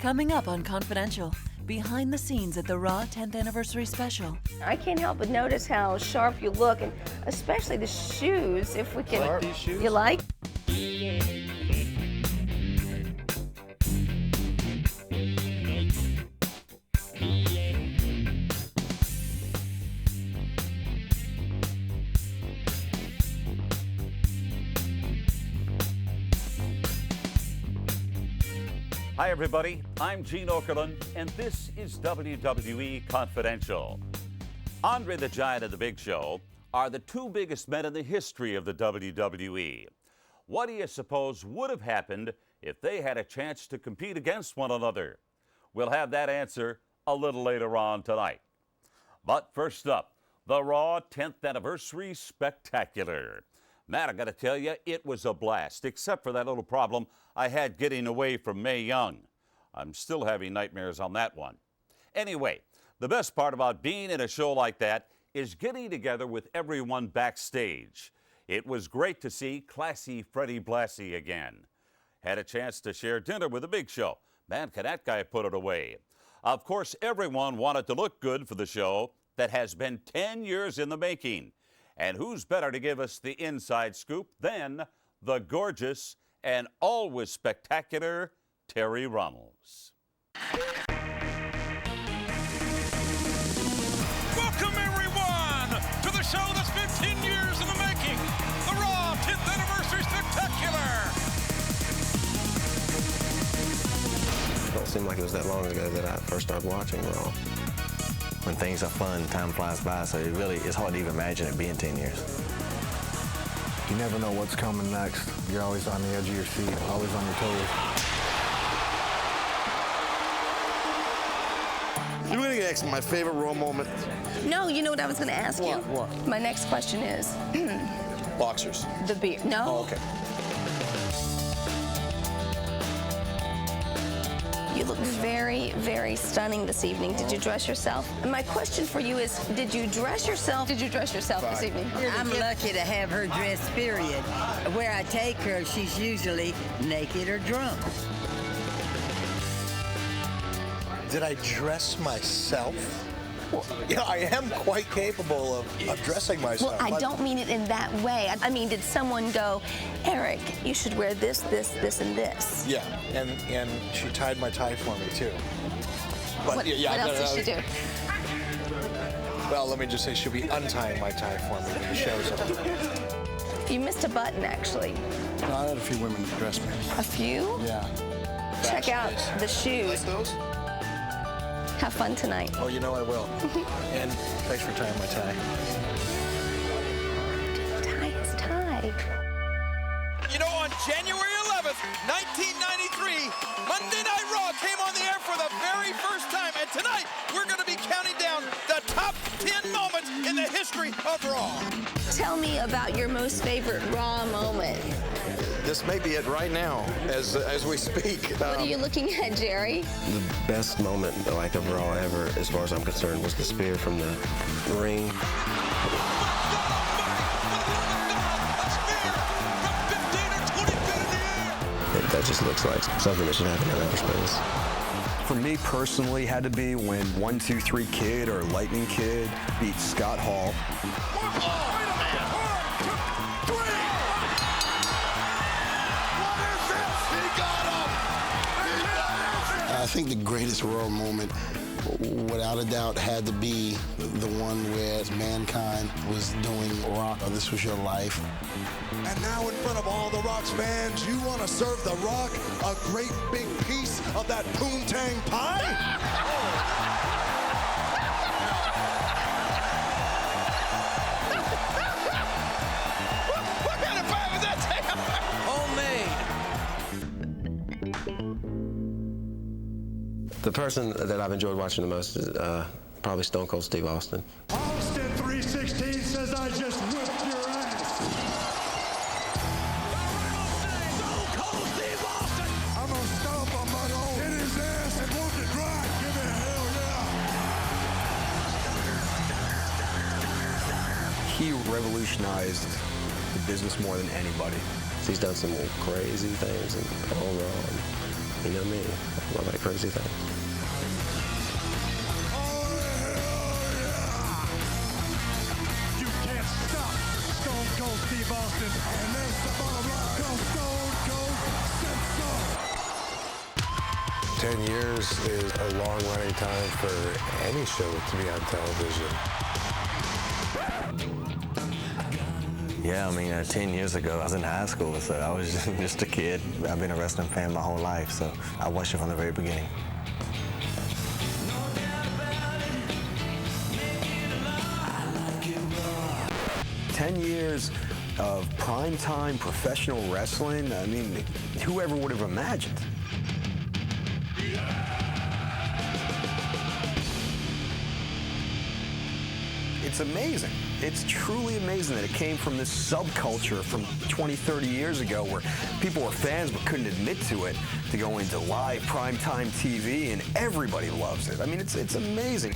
Coming up on Confidential, behind the scenes at the Raw 10th Anniversary Special. I can't help but notice how sharp you look, and especially the shoes, if we can... Like these shoes? You like? Hi everybody, I'm Gene Okerlund, and this is WWE Confidential. Andre the Giant and the Big Show are the two biggest men in the history of the WWE. What do you suppose would have happened if they had a chance to compete against one another? We'll have that answer a little later on tonight. But first up, the Raw 10th Anniversary Spectacular. Matt, I got to tell you, it was a blast, except for that little problem I had getting away from Mae Young. I'm still having nightmares on that one. Anyway, the best part about being in a show like that is getting together with everyone backstage. It was great to see classy Freddie Blassie again. Had a chance to share dinner with the Big Show. Man, can that guy put it away. Of course, everyone wanted to look good for the show that has been 10 years in the making. And who's better to give us the inside scoop than the gorgeous and always spectacular Terry Runnels. Welcome, everyone, to the show that's been 10 years in the making, the Raw 10th Anniversary Spectacular. It don't seem like it was that long ago that I first started watching Raw. When things are fun, time flies by, so it's hard to even imagine it being 10 years. You never know what's coming next. You're always on the edge of your seat, always on your toes. You're going to ask my favorite Raw moment. No, you know what I was going to ask you? What? My next question is... Boxers. The beer. No? Oh, okay. You look very, very stunning this evening. Did you dress yourself? And my question for you is, did you dress yourself? Did you dress yourself this evening? I'm lucky to have her dress, period. Where I take her, she's usually naked or drunk. Did I dress myself? Well, you know, I am quite capable of dressing myself. Well, I don't mean it in that way. I mean, did someone go, Eric, you should wear this, this, this, and this? Yeah, and she tied my tie for me, too. But, what else did she do? Well, let me just say she'll be untying my tie for me when the show's over. You missed a button, actually. No, I had a few women dress me. A few? Yeah. Check out the shoes. Like those? Have fun tonight. Oh, you know I will. And thanks for tying my tie. Tie his tie. You know, on January 11th, 1993, Monday Night Raw came on the air for the very first time. And tonight, we're going to be counting down the top 10 moments in the history of Raw. Tell me about your most favorite Raw moment. This may be it right now, as we speak. What are you looking at, Jerry? The best moment, like, of Raw ever, as far as I'm concerned, was the spear from the ring. That just looks like something that should happen in outer space. For me personally, had to be when 1-2-3 Kid or Lightning Kid beat Scott Hall. I think the greatest Raw moment, without a doubt, had to be the one where Mankind was doing Rock, or This Was Your Life. And now in front of all the Rock's fans, you want to serve the Rock a great big piece of that poontang pie? What kind of pie was that? The person that I've enjoyed watching the most is probably Stone Cold Steve Austin. Austin 316 says I just whipped your ass. I'm gonna stomp on my own, hit his ass and move to dry. Give it a hell yeah. He revolutionized the business more than anybody. He's done some crazy things and all wrong. You know me, I like crazy things. You can't stop Stone Cold Steve Austin. And that's the bottom line. Stone Cold said so. 10 years is a long running time for any show to be on television. Yeah, I mean, 10 years ago, I was in high school, so I was just a kid. I've been a wrestling fan my whole life, so I watched it from the very beginning. "10 years of primetime professional wrestling. I mean, whoever would have imagined? It's amazing. It's truly amazing that it came from this subculture from 20, 30 years ago where people were fans but couldn't admit to it, to go into live primetime TV, and everybody loves it. I mean, it's amazing.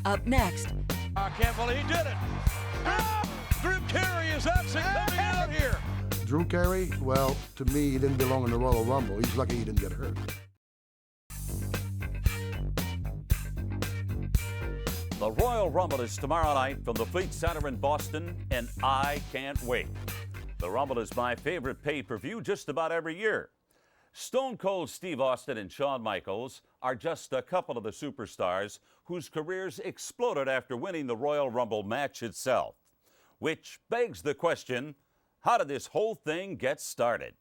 Up next, I can't believe he did it. Drew Carey is actually coming out here. Drew Carey, well, to me, he didn't belong in the Royal Rumble. He's lucky he didn't get hurt. The Royal Rumble is tomorrow night from the Fleet Center in Boston, and I can't wait. The Rumble is my favorite pay-per-view just about every year. Stone Cold Steve Austin and Shawn Michaels are just a couple of the superstars whose careers exploded after winning the Royal Rumble match itself. Which begs the question, how did this whole thing get started?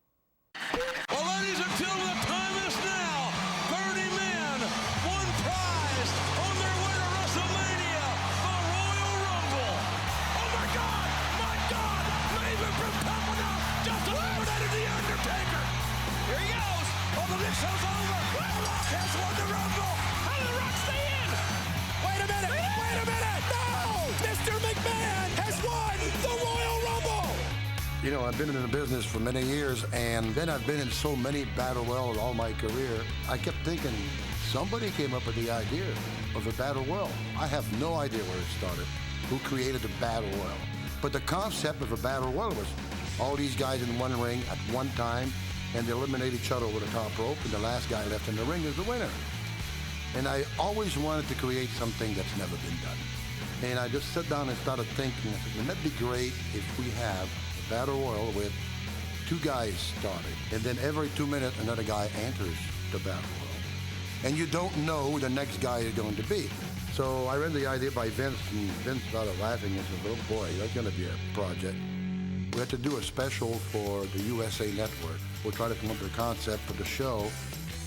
Well, ladies and gentlemen, the time is now. 30 men, one prize on their way to WrestleMania, the Royal Rumble. Oh, my God! Maven from Pamela just eliminated The Undertaker. Here he goes. Oh, the big show's over. The Rock has won the Rumble. How did The Rock stay in? Wait a minute. No! Mr. McMahon has won the Royal Rumble. You know, I've been in the business for many years, and then I've been in so many battle royals all my career. I kept thinking, somebody came up with the idea of a battle royal. I have no idea where it started, who created the battle royal. But the concept of a battle royal was all these guys in one ring at one time, and they eliminate each other over the top rope, and the last guy left in the ring is the winner. And I always wanted to create something that's never been done. And I just sat down and started thinking, I said, wouldn't that be great if we have a battle royal with two guys starting, and then every 2 minutes another guy enters the battle royal. And you don't know who the next guy is going to be. So I ran the idea by Vince, and Vince started laughing and said, oh boy, that's going to be a project. We had to do a special for the USA Network. We'll try to come up with a concept for the show.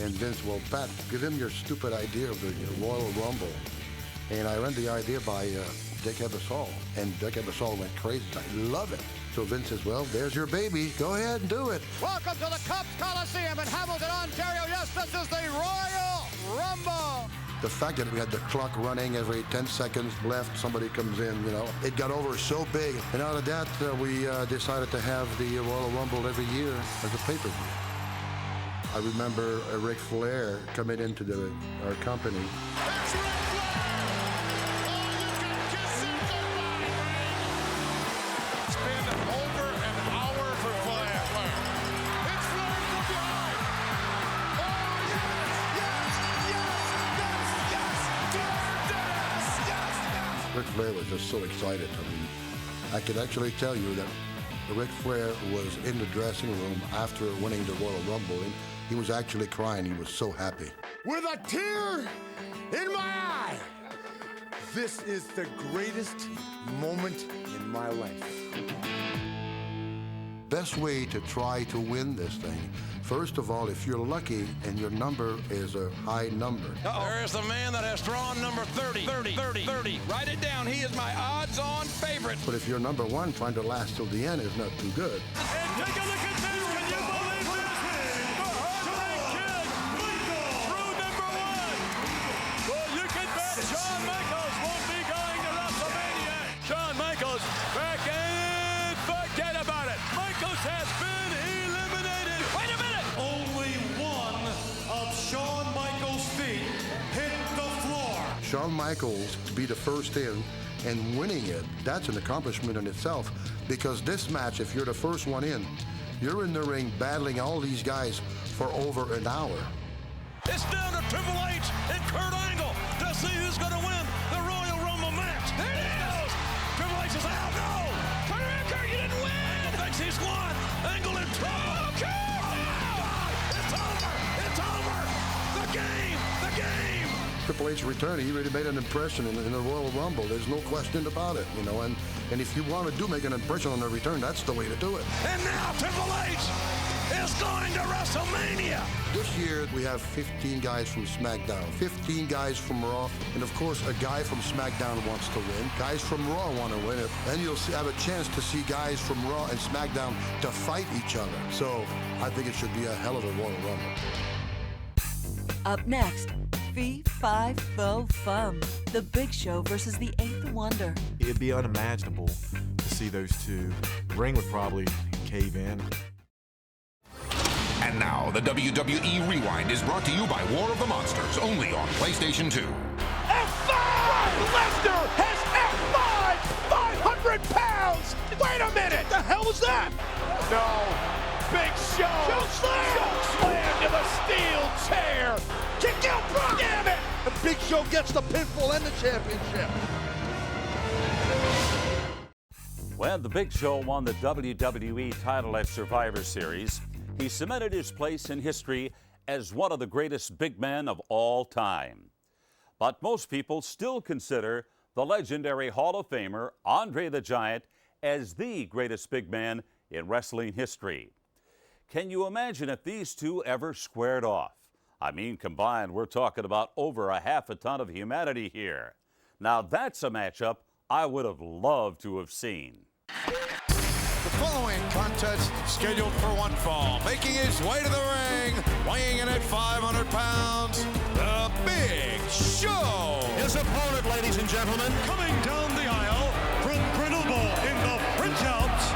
And Vince, well, Pat, give him your stupid idea of the Royal Rumble. And I ran the idea by Dick Ebersol. And Dick Ebersol went crazy. I love it. So Vince says, well, there's your baby. Go ahead and do it. Welcome to the Cubs Coliseum in Hamilton, Ontario. Yes, this is the Royal Rumble. The fact that we had the clock running every 10 seconds left, somebody comes in, you know, it got over so big. And out of that, we decided to have the Royal Rumble every year as a pay-per-view. I remember Ric Flair coming into our company. That's Ric Flair! Oh, you can kiss it goodbye, Ray! It's been over an hour for Flair. It's Flair from behind! Oh, yes! Ric Flair was just so excited. I mean, I could actually tell you that Ric Flair was in the dressing room after winning the Royal Rumble, and he was actually crying. He was so happy. With a tear in my eye, this is the greatest moment in my life. Best way to try to win this thing, first of all, if you're lucky and your number is a high number. There is the man that has drawn number 30. 30. Write it down. He is my odds-on favorite. But if you're number one, trying to last till the end is not too good. And take a look at this. Can you believe this? The Heartbreak Kid, through number one. Well, you can bet Shawn Michaels won't be going to WrestleMania. Shawn Michaels, back and forget about it. Michaels has been eliminated. Wait a minute. Only one of Shawn Shawn Michaels to be the first in and winning it, that's an accomplishment in itself, because this match, if you're the first one in, you're in the ring battling all these guys for over an hour. It's down to Triple H and Kurt Angle to see who's going to win the Royal Rumble match. There it is! Triple H is out. No! Kurt, you didn't win! Angle thinks he's won. Angle in trouble. Kurt! Oh, it's over! It's over! The game! The game! Triple H return, he really made an impression in the Royal Rumble. There's no question about it, you know. And if you want to make an impression on the return, that's the way to do it. And now Triple H is going to WrestleMania. This year we have 15 guys from SmackDown, 15 guys from Raw, and of course a guy from SmackDown wants to win. Guys from Raw want to win it, and you'll have a chance to see guys from Raw and SmackDown to fight each other. So I think it should be a hell of a Royal Rumble. Up next, Fee, Fi, Fo, Fum. The Big Show versus the Eighth Wonder. It'd be unimaginable to see those two. The ring would probably cave in. And now, the WWE Rewind is brought to you by War of the Monsters, only on PlayStation 2. F5! Lesnar has F5! 500 pounds! Wait a minute! The hell was that? No. Big Show! Choke slam to the steel chair! Kick out, Brock! Damn it! The Big Show gets the pinfall and the championship. When the Big Show won the WWE title at Survivor Series, he cemented his place in history as one of the greatest big men of all time. But most people still consider the legendary Hall of Famer Andre the Giant as the greatest big man in wrestling history. Can you imagine if these two ever squared off? I mean, combined, we're talking about over a half a ton of humanity here. Now that's a matchup I would have loved to have seen. The following contest scheduled for one fall, making his way to the ring, weighing in at 500 pounds, the Big Show. His opponent, ladies and gentlemen, coming down the aisle from Grenoble in the French Alps,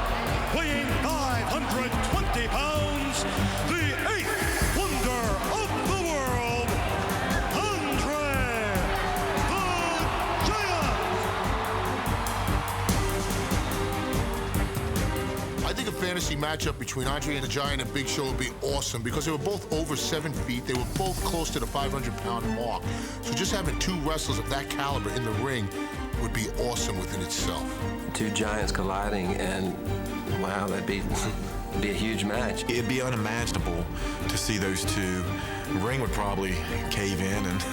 weighing 520 pounds, the eighth wonder of the world, Andre the Giant. I think a fantasy matchup between Andre the Giant and Big Show would be awesome because they were both over 7 feet. They were both close to the 500-pound mark. So just having two wrestlers of that caliber in the ring would be awesome within itself. Two giants colliding, and wow, that'd be a huge match. It'd be unimaginable to see those two. The ring would probably cave in and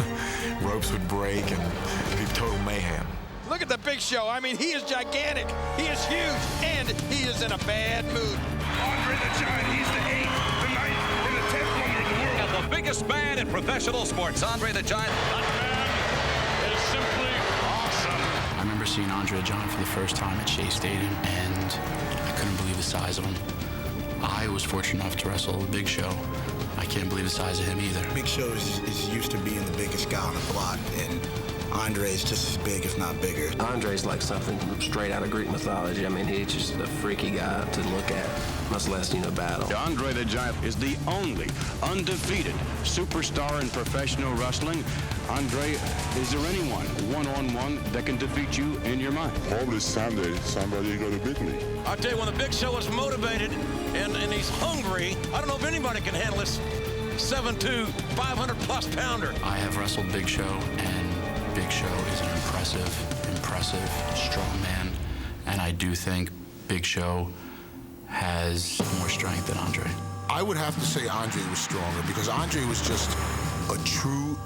ropes would break and it'd be total mayhem. Look at the Big Show. I mean, he is gigantic. He is huge, and he is in a bad mood. Andre the Giant, he's the 8th, the 9th, and the 10th wonder of the world. And the biggest man in professional sports, Andre the Giant. That man is simply awesome. I remember seeing Andre the Giant for the first time at Shea Stadium, and I couldn't believe the size of him. I was fortunate enough to wrestle the Big Show. I can't believe the size of him either. Big Show is used to being the biggest guy on the block, and Andre is just as big, if not bigger. Andre's like something straight out of Greek mythology. I mean, he's just a freaky guy to look at, much less, battle. Andre the Giant is the only undefeated superstar in professional wrestling. Andre, is there anyone one-on-one that can defeat you in your mind? Probably someday somebody's going to beat me. I'll tell you, when the Big Show is motivated and he's hungry, I don't know if anybody can handle this 7'2", 500-plus pounder. I have wrestled Big Show, and Big Show is an impressive, strong man. And I do think Big Show has more strength than Andre. I would have to say Andre was stronger because Andre was just a true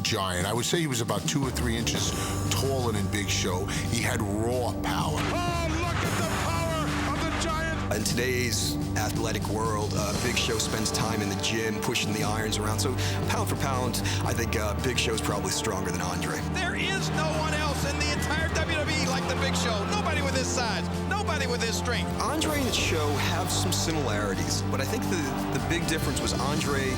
giant. I would say he was about 2 or 3 inches taller than Big Show. He had raw power. Oh, look at the power of the Giant. In today's athletic world, Big Show spends time in the gym pushing the irons around. So pound for pound, I think Big Show's probably stronger than Andre. There is no one else in the entire WWE like the Big Show. Nobody with his size. Nobody with his strength. Andre and the Show have some similarities, but I think the big difference was Andre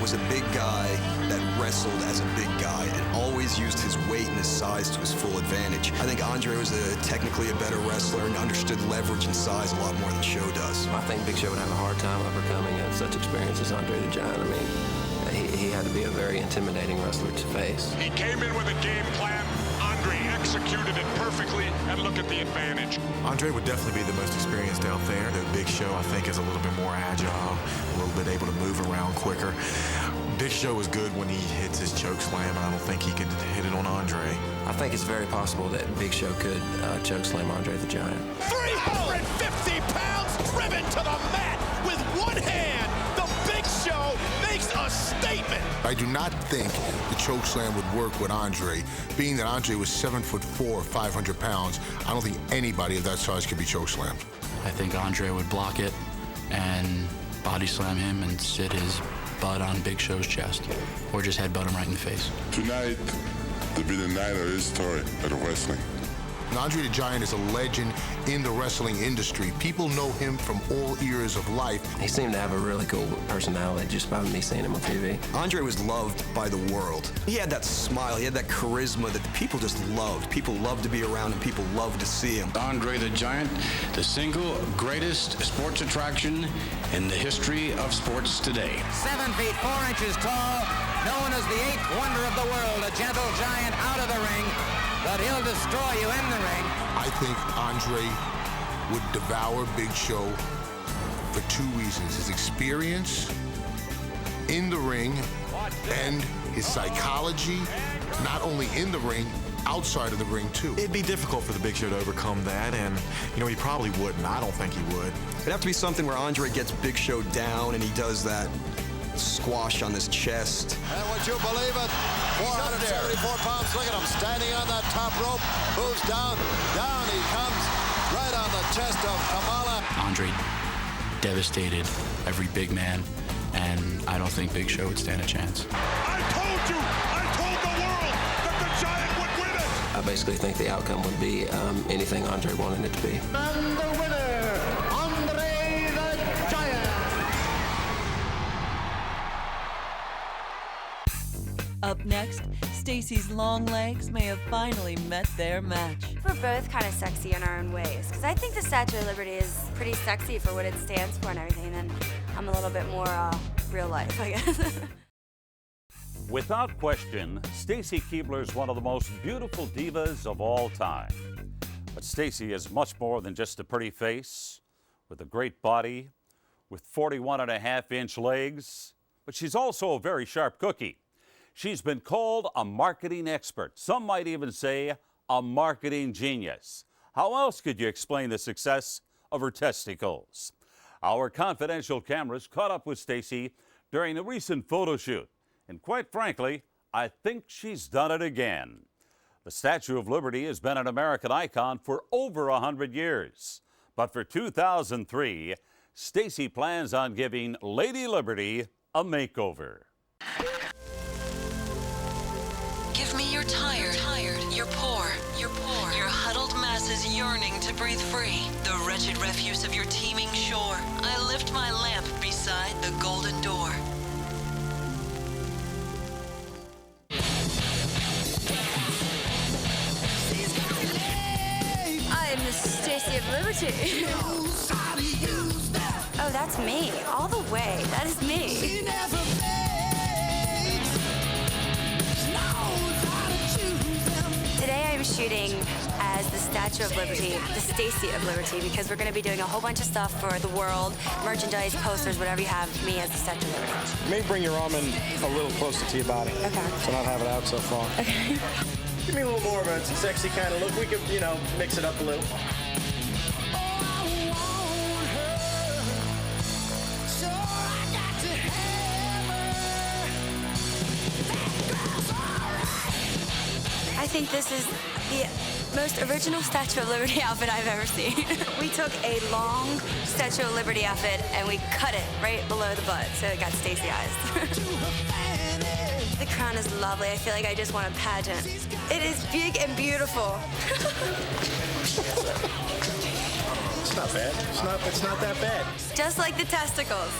was a big guy that wrestled as a big guy and always used his weight and his size to his full advantage. I think Andre was technically a better wrestler and understood leverage and size a lot more than Show does. I think Big Show would have a hard time overcoming such experience as Andre the Giant. I mean, he had to be a very intimidating wrestler to face. He came in with a game plan. Andre executed it perfectly, and look at the advantage. Andre would definitely be the most experienced out there. The Big Show, I think, is a little bit more agile, a little bit able to move around quicker. Big Show was good when he hits his choke slam, and I don't think he could hit it on Andre. I think it's very possible that Big Show could choke slam Andre the Giant. 350 pounds driven to the mat with one hand. The Big Show makes a statement. I do not think the choke slam would work with Andre. Being that Andre was 7'4", 500 pounds, I don't think anybody of that size could be choke slammed. I think Andre would block it and body slam him and sit his butt on Big Show's chest, or just headbutt him right in the face. Tonight, to be the night of his story of wrestling. And Andre the Giant is a legend in the wrestling industry. People know him from all eras of life. He seemed to have a really cool personality just by me seeing him on TV. Andre was loved by the world. He had that smile, he had that charisma that the people just loved. People loved to be around him, people loved to see him. Andre the Giant, the single greatest sports attraction in the history of sports today. 7 feet 4 inches tall, known as the 8th wonder of the world, a gentle giant out of the ring, but he'll destroy you in the ring. I think Andre would devour Big Show for two reasons. His experience in the ring and his psychology, not only in the ring, outside of the ring too. It'd be difficult for the Big Show to overcome that, and he probably wouldn't. I don't think he would. It'd have to be something where Andre gets Big Show down and he does that squash on his chest. And would you believe it? 474 pounds. Look at him standing on that top rope. Moves down. Down he comes. Right on the chest of Kamala. Andre devastated every big man, and I don't think Big Show would stand a chance. I told you! I told the world that the Giant would win it! I basically think the outcome would be anything Andre wanted it to be. And the winner, Andre the Giant. Up next, Stacy's long legs may have finally met their match. We're both kind of sexy in our own ways, because I think the Statue of Liberty is pretty sexy for what it stands for and everything, and I'm a little bit more real life, I guess. Without question, Stacy Keibler is one of the most beautiful divas of all time. But Stacy is much more than just a pretty face, with a great body, with 41.5-inch legs, but she's also a very sharp cookie. She's been called a marketing expert. Some might even say a marketing genius. How else could you explain the success of her testicles? Our confidential cameras caught up with Stacy during a recent photo shoot. And quite frankly, I think she's done it again. The Statue of Liberty has been an American icon for over 100 years. But for 2003, Stacy plans on giving Lady Liberty a makeover. Give me your tired, your poor, your huddled masses yearning to breathe free. The wretched refuse of your teeming shore. I lift my lamp beside the golden door. I'm the Stacy of Liberty. Oh, that's me. All the way. That is me. Today I'm shooting as the Statue of Liberty, the Stacy of Liberty, because we're going to be doing a whole bunch of stuff for the world, merchandise, posters, whatever you have, me as the Statue of Liberty. You may bring your ramen a little closer to your body. Okay. So not have it out so far. Okay. Give me a little more of a sexy kind of look. We could, mix it up a little. I think this is the most original Statue of Liberty outfit I've ever seen. We took a long Statue of Liberty outfit and we cut it right below the butt, so it got Stacy eyes. The crown is lovely. I feel like I just won a pageant. It is big and beautiful. It's not bad. It's not that bad. Just like the testicles.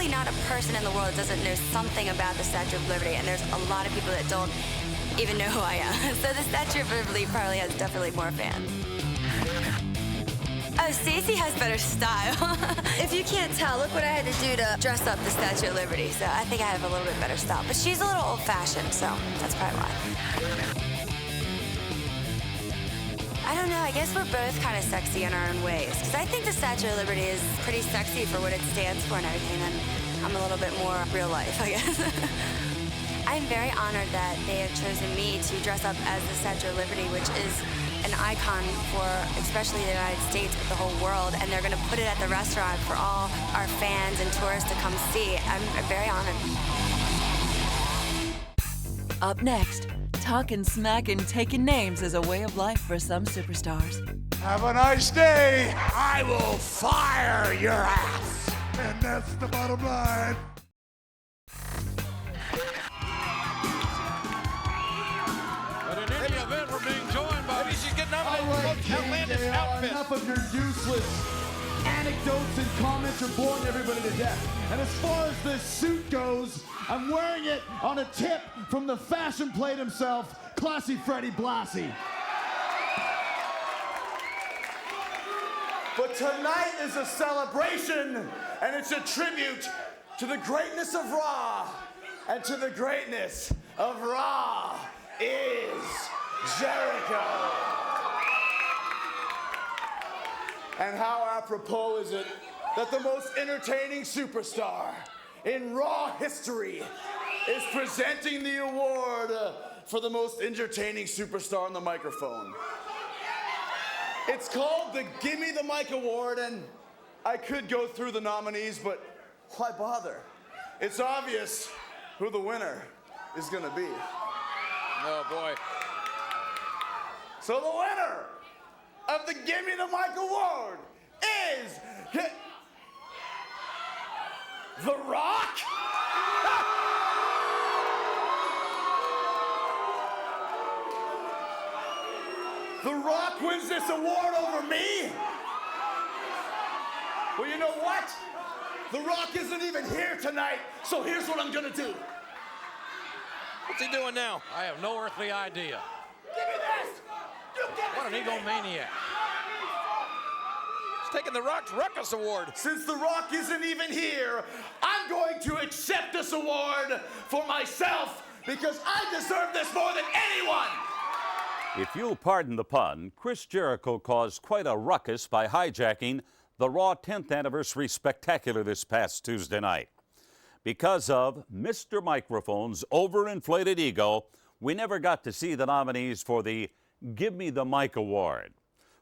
probably not a person in the world that doesn't know something about the Statue of Liberty, and there's a lot of people that don't even know who I am. So the Statue of Liberty probably has definitely more fans. Oh, Stacy has better style. If you can't tell, look what I had to do to dress up the Statue of Liberty. So I think I have a little bit better style. But she's a little old-fashioned, so that's probably why. I don't know, I guess we're both kind of sexy in our own ways. Because I think the Statue of Liberty is pretty sexy for what it stands for and everything, and I'm a little bit more real life, I guess. I'm very honored that they have chosen me to dress up as the Statue of Liberty, which is an icon for especially the United States, but the whole world, and they're going to put it at the restaurant for all our fans and tourists to come see. I'm very honored. Up next, talking smack and taking names is a way of life for some superstars. Have a nice day. I will fire your ass. And that's the bottom line. But in any event, we're being joined by... Maybe she's getting All right, outlandish outfit. enough of your useless anecdotes and comments are boring everybody to death. And as far as this suit goes, I'm wearing it on a tip from the fashion plate himself, Classy Freddie Blassie. But tonight is a celebration, and it's a tribute to the greatness of Raw. And to the greatness of Raw is Jericho. And how apropos is it that the most entertaining superstar in Raw history is presenting the award for the most entertaining superstar on the microphone. It's called the Gimme the Mic Award, and I could go through the nominees, but why bother? It's obvious who the winner is gonna be. Oh, boy. So the winner of the Gimme the Mic Award is The Rock. The Rock wins this award over me? Well, you know what? The Rock isn't even here tonight, so here's what I'm gonna do. What's he doing now? I have no earthly idea. Give me this! You give What an it to me! egomaniac. He's taking the Rock's Ruckus Award. Since The Rock isn't even here, I'm going to accept this award for myself because I deserve this more than anyone! If you'll pardon the pun, Chris Jericho caused quite a ruckus by hijacking the Raw 10th Anniversary Spectacular this past Tuesday night. Because of Mr. Microphone's overinflated ego, we never got to see the nominees for the Give Me the Mic Award.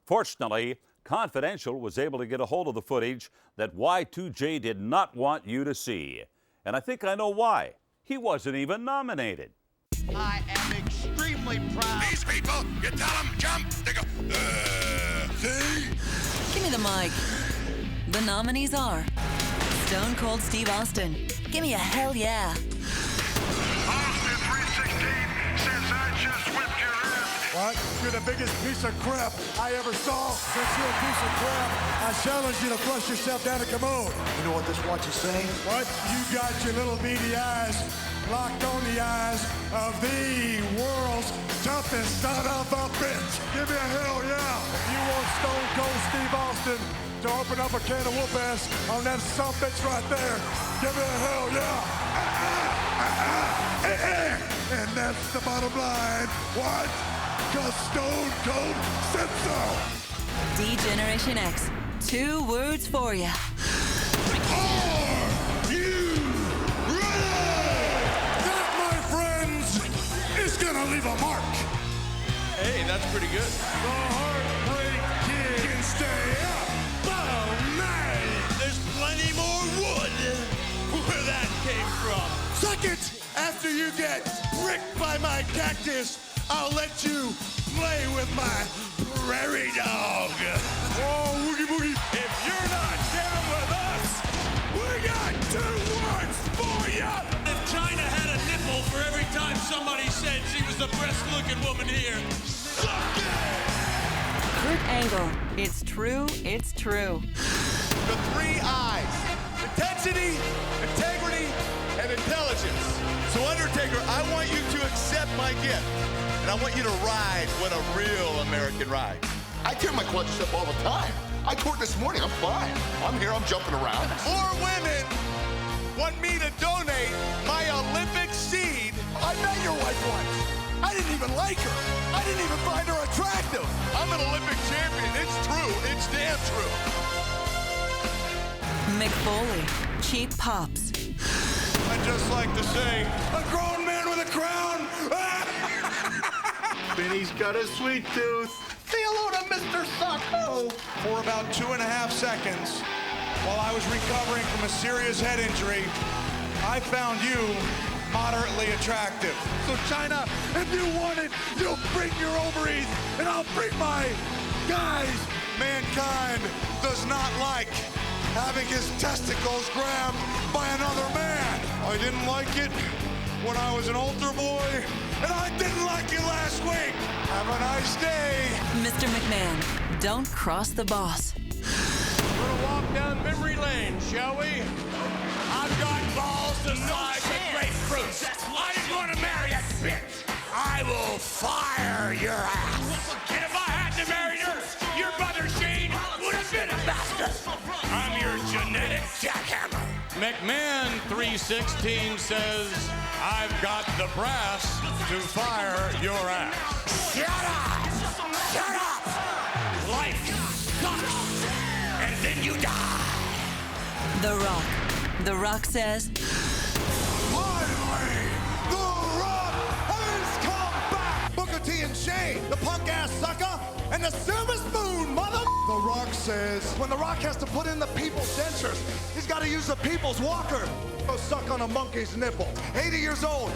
Fortunately, Confidential was able to get a hold of the footage that Y2J did not want you to see. And I think I know why. He wasn't even nominated. I am extremely proud. These people, you tell them jump, they go, see? Give me the mic. The nominees are Stone Cold Steve Austin. Give me a hell yeah. Austin 316 says I just whipped your ass. What? You're the biggest piece of crap I ever saw. Since you're a piece of crap, I challenge you to flush yourself down a commode. You know what this watch is saying? What? You got your little beady eyes locked on the eyes of the world's toughest son of a bitch. Give me a hell yeah. If you want Stone Cold Steve Austin to open up a can of whoop ass on that son bitch right there, give me a hell yeah. And that's the bottom line. What? Because Stone Cold said so. D-Generation X. 2 words for you. Are you ready? That, my friends, is gonna leave a mark. Hey, that's pretty good. The Heartbreak Kid can stay up all night. There's plenty more wood where that came from. Second, after you get pricked by my cactus, I'll let you play with my prairie dog. Oh, woogie boogie. If you're not down with us, We got 2 words for ya. if China had a nipple for every time somebody said she was the best-looking woman here, suck it! Kurt Angle. It's true, it's true. The 3 eyes. The intensity, integrity, and intelligence. So Undertaker, I want you to accept my gift, and I want you to ride what a real American rides. I tear my clutches up all the time. I tore it this morning. I'm fine. I'm here. I'm jumping around. More women want me to donate my Olympic seed. I met your wife once. I didn't even like her. I didn't even find her attractive. I'm an Olympic champion. It's true. It's damn true. Mick Foley, Cheap Pops. I'd just like to say, a grown man with a crown. Benny's got a sweet tooth. Say hello to Mr. Sucko. For about 2.5 seconds, while I was recovering from a serious head injury, I found you moderately attractive. So China, if you want it, you'll bring your ovaries, and I'll bring my guys. Mankind does not like having his testicles grabbed by another man. I didn't like it when I was an altar boy, and I didn't like it last week. Have a nice day. Mr. McMahon, don't cross the boss. We're gonna walk down memory lane, shall we? I've got balls the size of grapefruits. I just want to marry a bitch. I will fire your ass. And if I had to marry her, your brother Shane would have been a bastard. I'm your genetic jackhammer. McMahon 316 says, I've got the brass to fire your ass. Shut up! Shut up! Life sucks, and then you die. The Rock. The Rock says, Finally, The Rock has come back! Booker T and Shane, the punk-ass sucker, and the silver spoon, mother... The Rock says, when The Rock has to put in the people's dentures, he's got to use the people's walker. Go suck on a monkey's nipple. 80 years old.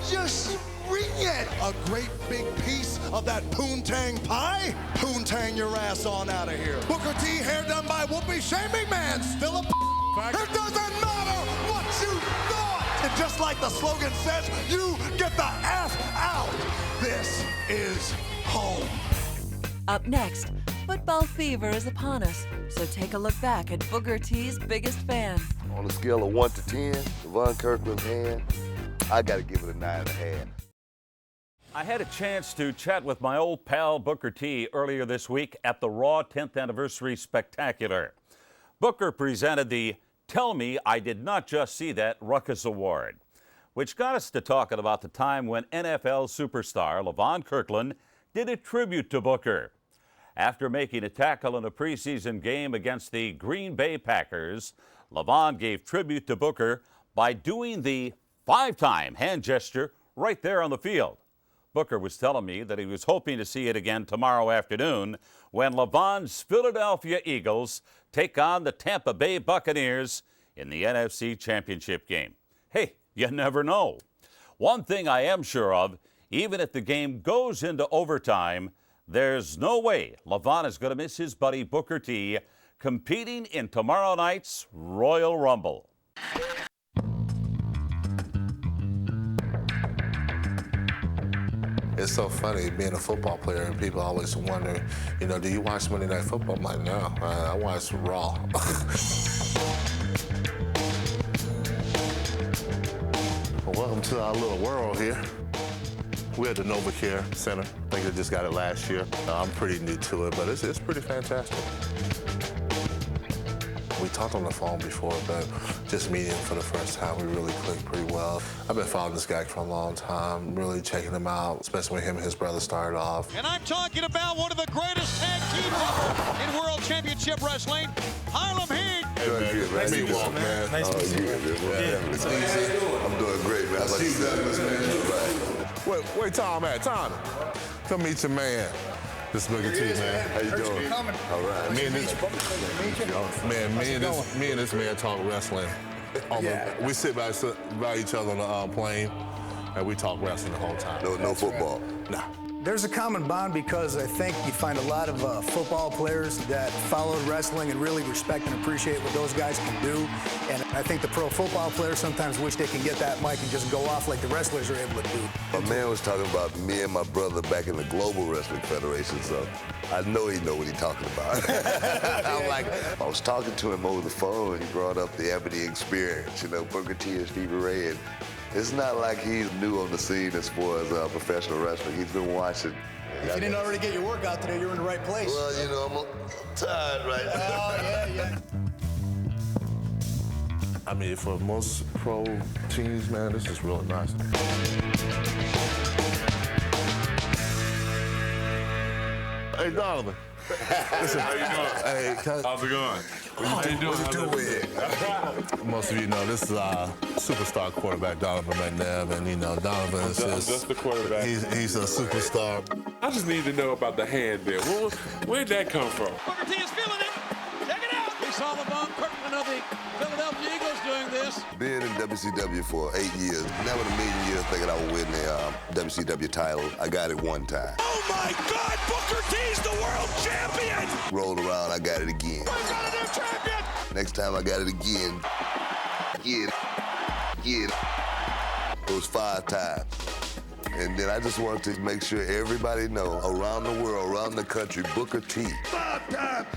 Just bring it. A great big piece of that poontang pie? Poontang your ass on out of here. Booker T, hair done by Whoopi. Shane McMahon, still a It doesn't matter what you thought. And just like the slogan says, you get the F out. This is home. up next, football fever is upon us, so take a look back at Booker T's biggest fan. On a scale of 1 to 10, Devon Kirkland's hand, I got to give it a 9.5. I had a chance to chat with my old pal Booker T earlier this week at the Raw 10th Anniversary Spectacular. Booker presented the Tell Me I Did Not Just See That Ruckus Award, which got us to talking about the time when NFL superstar Levon Kirkland did a tribute to Booker. After making a tackle in a preseason game against the Green Bay Packers, Levon gave tribute to Booker by doing the 5-time hand gesture right there on the field. Booker was telling me that he was hoping to see it again tomorrow afternoon when Levon's Philadelphia Eagles take on the Tampa Bay Buccaneers in the NFC Championship game. Hey, you never know. One thing I am sure of, even if the game goes into overtime, there's no way Levon is going to miss his buddy Booker T competing in tomorrow night's Royal Rumble. It's so funny being a football player, and people always wonder, you know, do you watch Monday Night Football? I'm like, no, I watch Raw. Well, welcome to our little world here. We're at the NovaCare Center. I think they just got it last year. I'm pretty new to it, but it's pretty fantastic. We talked on the phone before, but just meeting him for the first time, we really clicked pretty well. I've been following this guy for a long time, really checking him out, especially when him and his brother started off. And I'm talking about one of the greatest tag teams ever in World Championship Wrestling, Harlem Heat. Hey, man, nice to meet you, man. Nice to meet you. I'm doing great, man. I see Douglas, man. Where Tom at? Tom, come meet your man. This is Booker T, man. How you doing? All right. Me and this man talk wrestling. We sit by each other on the plane, and we talk wrestling the whole time. No football? Nah. There's a common bond because I think you find a lot of football players that follow wrestling and really respect and appreciate what those guys can do. And I think the pro football players sometimes wish they can get that mic and just go off like the wrestlers are able to do. My man was talking about me and my brother back in the Global Wrestling Federation, so I know he know what he's talking about. I'm like, I was talking to him over the phone, and he brought up the Ebony Experience, you know, Booker T and Stevie Ray. And it's not like he's new on the scene as far as professional wrestling. He's been watching. If you didn't already get your workout today, you're in the right place. Well, you know, I'm a little tired right now. Oh, yeah. I mean, for most pro teams, man, this is really nice. Hey, Donovan. Listen, how you doing? Hey, how's it going? How you doing? Most of you know this is our superstar quarterback, Donovan McNabb, and you know Donovan is just the quarterback. He's a superstar. I just need to know about the hand there. Where'd that come from? Booker T is feeling it. Check it out. We saw LeVon Kirkland of the Philadelphia Eagles doing this. Being in WCW for 8 years, never in a million years thinking I would win the WCW title. I got it one time. Oh my God, Booker T's the world champion! Rolled around, I got it again. We got a new champion! Next time I got it again. It was 5 times. And then I just wanted to make sure everybody know, around the world, around the country, Booker T. 5-time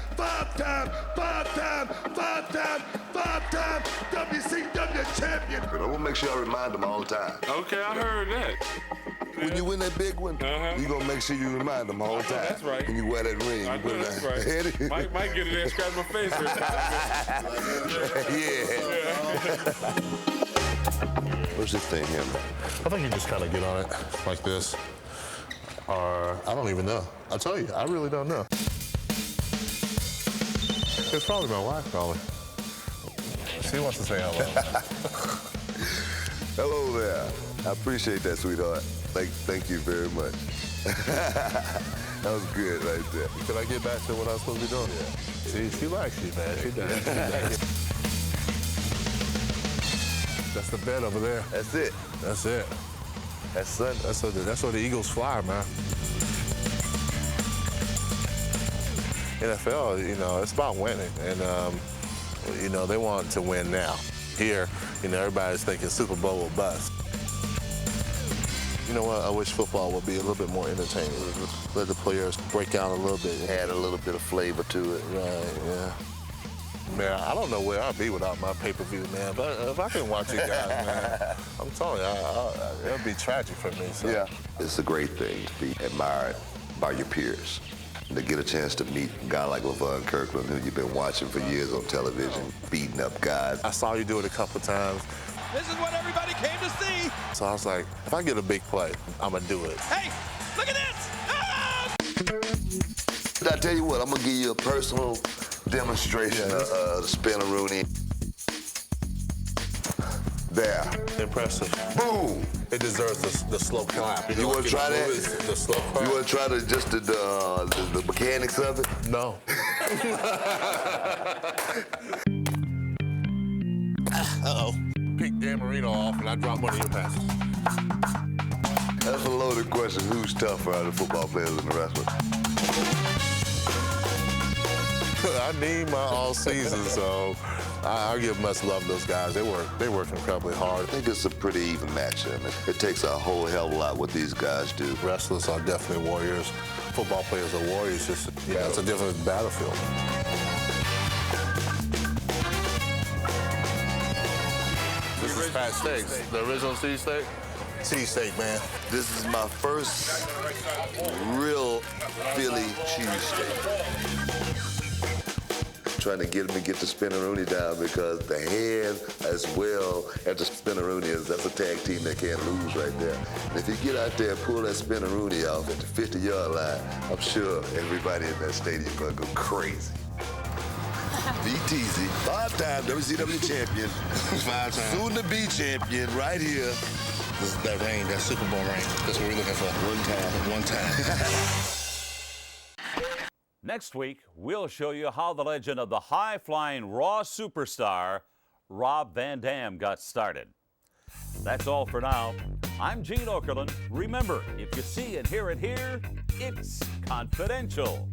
WCW champion. But I want to make sure I remind them all the time. Okay, I heard that. When you win that big one, you're going to make sure you remind them all the time. That's right. When you wear that ring. I know that's right. Might get in there and scratch my face every time. What's this thing here, man? I think you just kind of get on it like this. Or, I don't even know. I'll tell you, I really don't know. It's probably my wife, probably. She wants to say hello. Hello there. I appreciate that, sweetheart. Thank you very much. That was good right there. Can I get back to what I was supposed to be doing? Yeah. See, she likes you, man. She does. That's the bed over there. That's it. That's it. That's Sunday. That's where the Eagles fly, man. NFL, you know, it's about winning, and you know they want to win now. Here, you know, everybody's thinking Super Bowl will bust. You know what? I wish football would be a little bit more entertaining. Let the players break out a little bit. Add a little bit of flavor to it. Right, yeah. Man, I don't know where I'd be without my pay-per-view, man. But if I can watch you guys, man, I'm telling you, it'll be tragic for me. So. Yeah. It's a great thing to be admired by your peers. To get a chance to meet a guy like LeVon Kirkland, who you've been watching for years on television, beating up guys. I saw you do it a couple times. This is what everybody came to see. So I was like, if I get a big play, I'm going to do it. Hey, look at this! Ah! I tell you what, I'm going to give you a personal demonstration of the spin-a-rooney. There. Impressive. Boom! It deserves the slow clap. You want to try that? The slow clap. You want to try the mechanics of it? No. Uh-oh. Pick Dan Marino off and I drop one of your passes. That's a loaded question. Who's tougher out of the football players and the wrestlers? I need my all season, so I give much love to those guys. They work incredibly hard. I think it's a pretty even match. I mean, it takes a whole hell of a lot what these guys do. Wrestlers are definitely warriors. Football players are warriors. Just, it's a different battlefield. This is Pat Steaks, the original cheesesteak. Cheesesteak, man. This is my first real Philly cheesesteak. Trying to get him to get the spin-a-rooney down because the head as well as the spin-a-rooney, that's a tag team that can't lose right there. And if you get out there and pull that spin-a-rooney off at the 50-yard line, I'm sure everybody in that stadium is going to go crazy. BTZ, 5-time WCW champion, 5-time soon-to-be champion right here. This is that ring, that Super Bowl ring. That's what we're looking for. One time. Next week, we'll show you how the legend of the high-flying Raw superstar, Rob Van Dam, got started. That's all for now. I'm Gene Okerlund. Remember, if you see and hear it here, it's confidential.